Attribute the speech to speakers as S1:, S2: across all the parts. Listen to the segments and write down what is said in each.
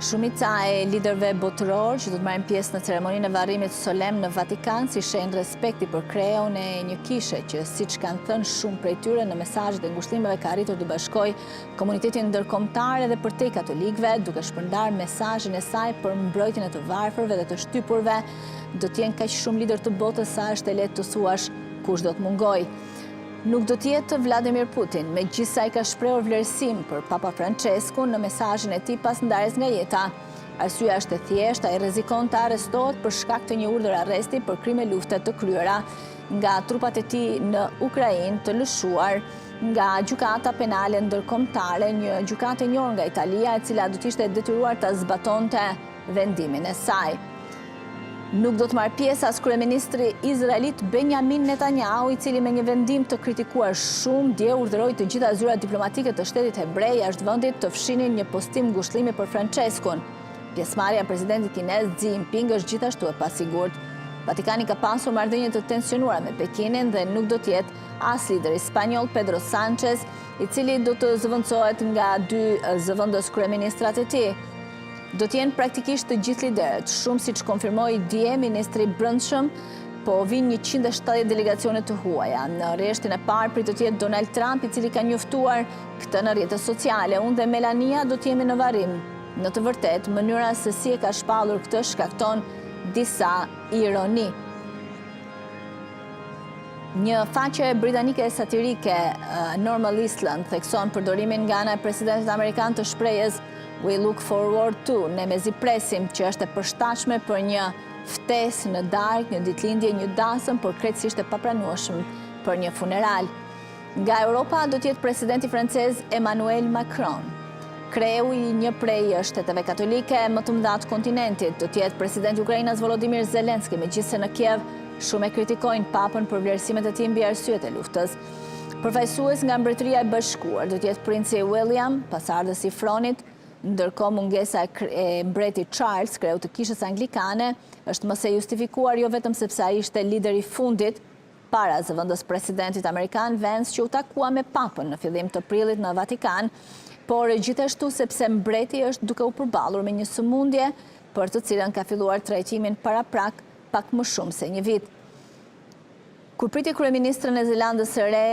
S1: Shumica e liderëve botëror që do të marrin pjesë në ceremoninë e varrimit solemn në Vatikan si shenjë respekti për kreun e një kishe që, siç kanë thënë shumë prej tyre në mesazhet e ngushëllimeve, ka arritur të bashkojë komunitetin ndërkombëtar edhe përtej katolikëve, duke shpërndarë mesazhin e saj për mbrojtjen e të varfërve dhe të shtypurve. Do të jenë kaq shumë lider të botës sa është e lehtë të thuash kush do të mungojë. Nuk do t'jetë Vladimir Putin, megjithëse ai ka shprehur vlerësim për Papa Franceskun në mesazhin e tij pas ndarjes nga jeta. Arsyeja është e thjeshtë, ai rrezikon të arrestohet për shkak të një urdhër arresti për krime lufte të kryera nga trupat e tij në Ukrainë, të lëshuar nga gjykata penale ndërkombëtare, një gjykatë e njohur nga Italia, e cila do të ishte detyruar ta zbatonte vendimin e saj. Nuk do të marrë pjesë as kryeministri izraelit Benjamin Netanyahu, i cili me një vendim të kritikuar shumë dje urdhëroi të gjitha zyrat diplomatike të shtetit hebrej jashtë vendit të fshinin një postim ngushëllimi për Franceskun. Pjesëmarrja e presidentit kinez Xi Jinping është gjithashtu e pasigurt. Vatikani ka pasur marrëdhënie të tensionuara me Pekinin dhe nuk do të jetë as lideri spanjoll Pedro Sánchez, i cili do të zëvendësohet nga dy zëvendës kryeministrat e tij. Do të jenë praktikisht të gjithë liderët, shumë siç konfirmoi dje ministri i Brendshëm, po vinë 170 delegacione të huaja. Në rreshtin e parë pritet të jetë Donald Trump, i cili ka njoftuar këtë në rrjetet sociale. Unë dhe Melania do të jemi në varrim. Në të vërtetë, mënyra se si e ka shpallur këtë shkakton disa ironi. Një faqe britanike satirike, Normal Island, thekson përdorimin nga ana e presidentit amerikan të shprehjes "We look forward to", ne mezi presim, që është e përshtatshme për një ftesë në darkë, një ditëlindje, një dasëm, por krejtësisht e papranueshëm për një funeral. Nga Europa do të jetë presidenti francez Emmanuel Macron. Kreu i një prej shteteve katolike më të mëdha të kontinentit. Do të jetë presidenti i Ukrainës Volodymyr Zelensky, megjithëse në Kiev shumë e kritikojnë papën për vlerësimet e tij mbi arsyet e luftës. Përfaqësues nga Mbretëria e Bashkuar do të jetë princi William, pasardhës i Fronit, ndërkohë mungesa e mbreti Charles, kreu të kishës anglikane, është mëse justifikuar jo vetëm sepse ai ishte lideri i fundit para zëvendës presidentit amerikan Vance, që u takua me papën në fillim të prillit në Vatikan, por gjithashtu sepse mbreti është duke u përballur me një sëmundje për të cilën ka filluar trajtimin paraprak pak më shumë se një vit. Kur priti kryeministrën e Zelandës së Re,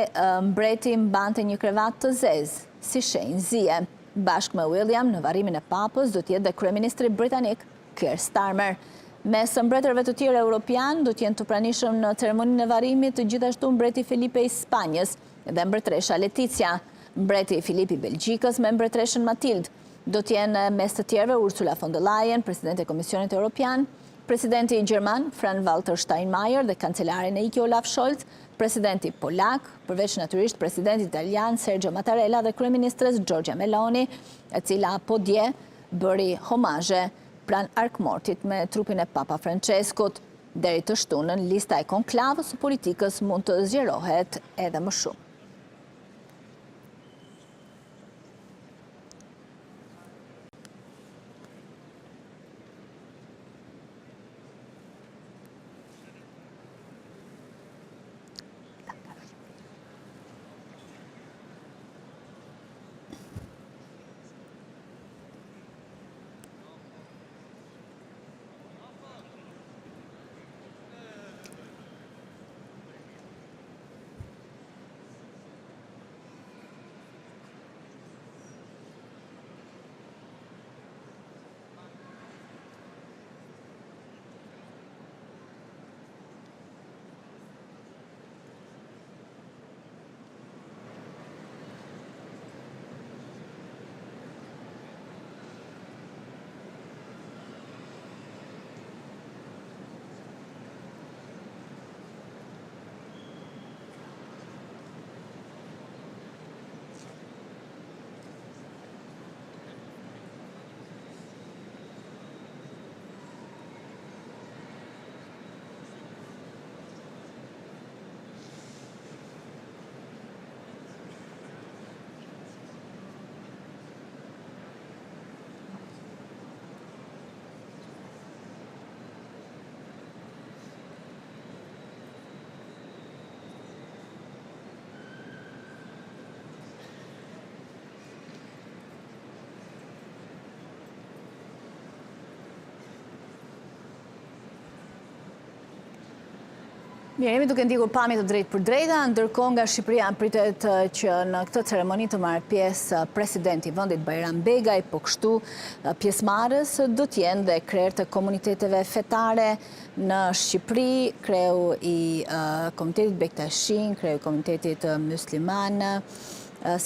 S1: mbreti mbante një krevat të zezë, si shenjë zie. Bashkë me William, në varrimin e papës, do t'jetë dhe kryeministri britanik Keir Starmer. Mes mbretërve të tjerë europian, do t'jenë të pranishëm në ceremoninë e varrimit të gjithashtu mbreti Felipe i Spanjës dhe mbretresha Letizia, mbreti Filip i Belgjikës me mbretreshën Matilde. Do t'jenë mes të tjerëve Ursula von der Leyen, presidente e Komisionit Europian, presidenti Gjerman Frank-Walter Steinmeier dhe kancelarin e iki Olaf Scholz, presidenti polak, përveç natyrisht presidenti italian Sergio Mattarella dhe kryeministres Giorgia Meloni, e cila po dje bëri homazhe pranë arkmortit me trupin e Papa Franceskut. Deri të shtunën, lista e konklavës së politikës mund të zgjerohet edhe më shumë. Mirë, jemi duke ndjekur pamje të drejtë për drejta, ndërkohë nga Shqipëria pritet që në këtë ceremoni të marrë pjesë presidenti i vendit Bajram Begaj, po kështu pjesëmarrës do të jenë dhe krerë të komuniteteve fetare në Shqipëri, kreu i Komunitetit Bektashin, kreu i Komunitetit Musliman,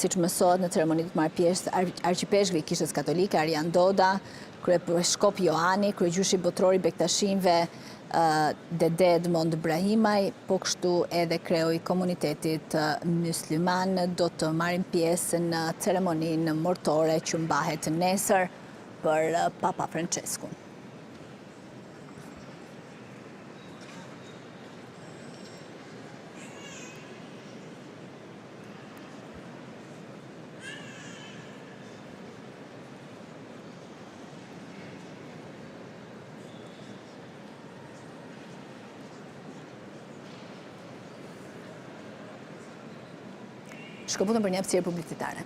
S1: siç mësohet në ceremoninë të marrë pjesë arqipeshkvi i Kishës Katolike Arjan Doda, kryepiskop Johani, kryegjyshi botror i Bektashinëve Dede Edmond Brahimaj, po kështu edhe kreu i komunitetit musliman do të marrin pjesë në ceremoninë mortore që mbahet nesër për Papa Franceskun. Shkëputën për një hapësirë publicitare.